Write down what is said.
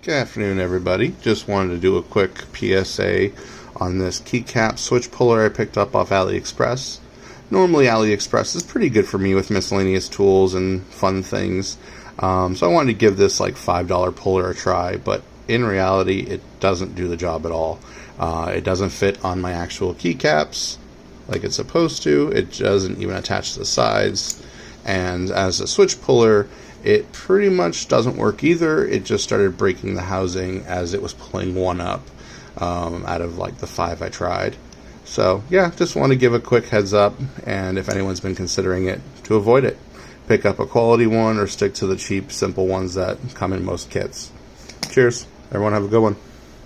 Good afternoon, everybody. Just wanted to do a quick PSA on this keycap switch puller I picked up off AliExpress. Normally AliExpress is pretty good for me with miscellaneous tools and fun things, so I wanted to give this like $5 puller a try, but in reality it doesn't do the job at all. It doesn't fit on my actual keycaps like it's supposed to. It doesn't even attach to the sides, and as a switch puller it pretty much doesn't work either. It just started breaking the housing as it was pulling one up out of like the 5 I tried. So yeah, just want to give a quick heads up, and if anyone's been considering it, to avoid it. Pick up a quality one or stick to the cheap, simple ones that come in most kits. Cheers. Everyone have a good one.